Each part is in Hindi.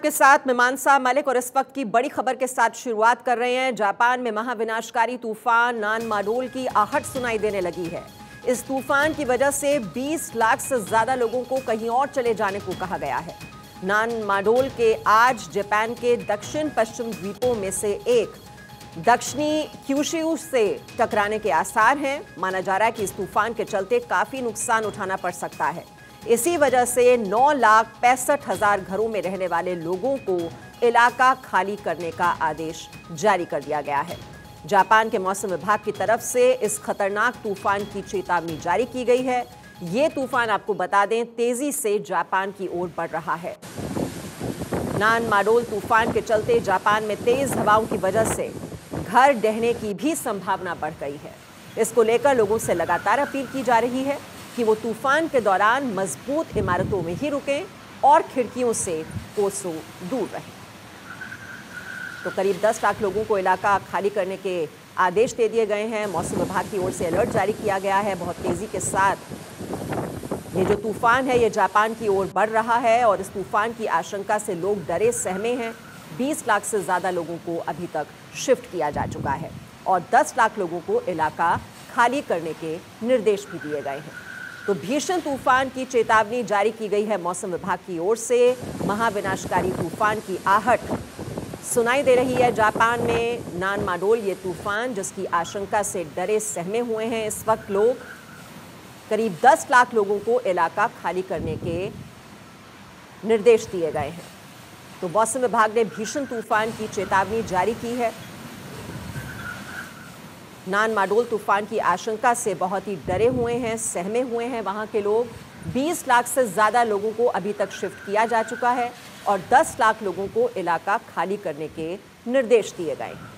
आपके साथ मीमांसा मलिक और इस वक्त की बड़ी खबर के साथ शुरुआत कर रहे हैं। जापान में महाविनाशकारी तूफान नानमाडोल की आहट सुनाई देने लगी है। इस तूफान की वजह से 20 लाख से ज्यादा लोगों को कहीं और चले जाने को कहा गया है। नानमाडोल के आज जापान के दक्षिण पश्चिम द्वीपों में से एक दक्षिणी क्यूशू से टकराने के आसार हैं। माना जा रहा है कि इस तूफान के चलते काफी नुकसान उठाना पड़ सकता है। इसी वजह से 9,65,000 घरों में रहने वाले लोगों को इलाका खाली करने का आदेश जारी कर दिया गया है। जापान के मौसम विभाग की तरफ से इस खतरनाक तूफान की चेतावनी जारी की गई है। ये तूफान आपको बता दें तेजी से जापान की ओर बढ़ रहा है। नानमाडोल तूफान के चलते जापान में तेज हवाओं की वजह से घर ढहने की भी संभावना बढ़ गई है। इसको लेकर लोगों से लगातार अपील की जा रही है कि वो तूफान के दौरान मजबूत इमारतों में ही रुकें और खिड़कियों से कोसों दूर रहें। तो करीब 10 लाख लोगों को इलाका खाली करने के आदेश दे दिए गए हैं। मौसम विभाग की ओर से अलर्ट जारी किया गया है। बहुत तेजी के साथ ये जो तूफान है ये जापान की ओर बढ़ रहा है और इस तूफान की आशंका से लोग डरे सहमे हैं। 20 लाख से ज़्यादा लोगों को अभी तक शिफ्ट किया जा चुका है और 10 लाख लोगों को इलाका खाली करने के निर्देश भी दिए गए हैं। तो भीषण तूफान की चेतावनी जारी की गई है मौसम विभाग की ओर से। महाविनाशकारी तूफान की आहट सुनाई दे रही है जापान में। नानमाडोल ये तूफान जिसकी आशंका से डरे सहमे हुए हैं इस वक्त लोग। करीब 10 लाख लोगों को इलाका खाली करने के निर्देश दिए गए हैं। तो मौसम विभाग ने भीषण तूफान की चेतावनी जारी की है। नानमाडोल तूफान की आशंका से बहुत ही डरे हुए हैं, सहमे हुए हैं वहां के लोग। 20 लाख से ज़्यादा लोगों को अभी तक शिफ्ट किया जा चुका है और 10 लाख लोगों को इलाका खाली करने के निर्देश दिए गए हैं।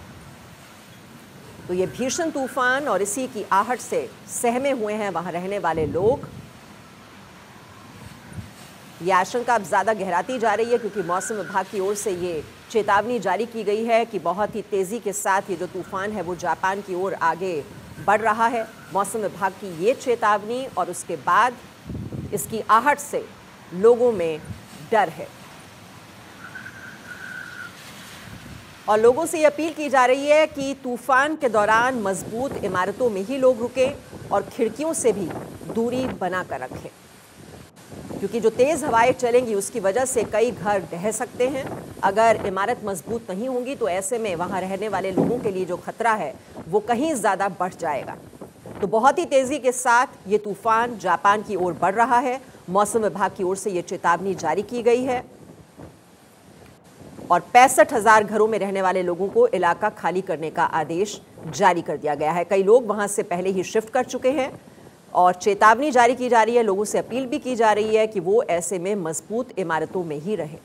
तो ये भीषण तूफान और इसी की आहट से सहमे हुए हैं वहां रहने वाले लोग। ये आशंका अब ज़्यादा गहराती जा रही है क्योंकि मौसम विभाग की ओर से ये चेतावनी जारी की गई है कि बहुत ही तेज़ी के साथ ये जो तूफान है वो जापान की ओर आगे बढ़ रहा है। मौसम विभाग की ये चेतावनी और उसके बाद इसकी आहट से लोगों में डर है और लोगों से ये अपील की जा रही है कि तूफान के दौरान मजबूत इमारतों में ही लोग रुकें और खिड़कियों से भी दूरी बनाकर रखें क्योंकि जो तेज़ हवाएं चलेंगी उसकी वजह से कई घर ढह सकते हैं। अगर इमारत मजबूत नहीं होंगी तो ऐसे में वहां रहने वाले लोगों के लिए जो खतरा है वो कहीं ज़्यादा बढ़ जाएगा। तो बहुत ही तेज़ी के साथ ये तूफान जापान की ओर बढ़ रहा है। मौसम विभाग की ओर से ये चेतावनी जारी की गई है और 65,000 घरों में रहने वाले लोगों को इलाका खाली करने का आदेश जारी कर दिया गया है। कई लोग वहां से पहले ही शिफ्ट कर चुके हैं और चेतावनी जारी की जा रही है। लोगों से अपील भी की जा रही है कि वो ऐसे में मजबूत इमारतों में ही रहें।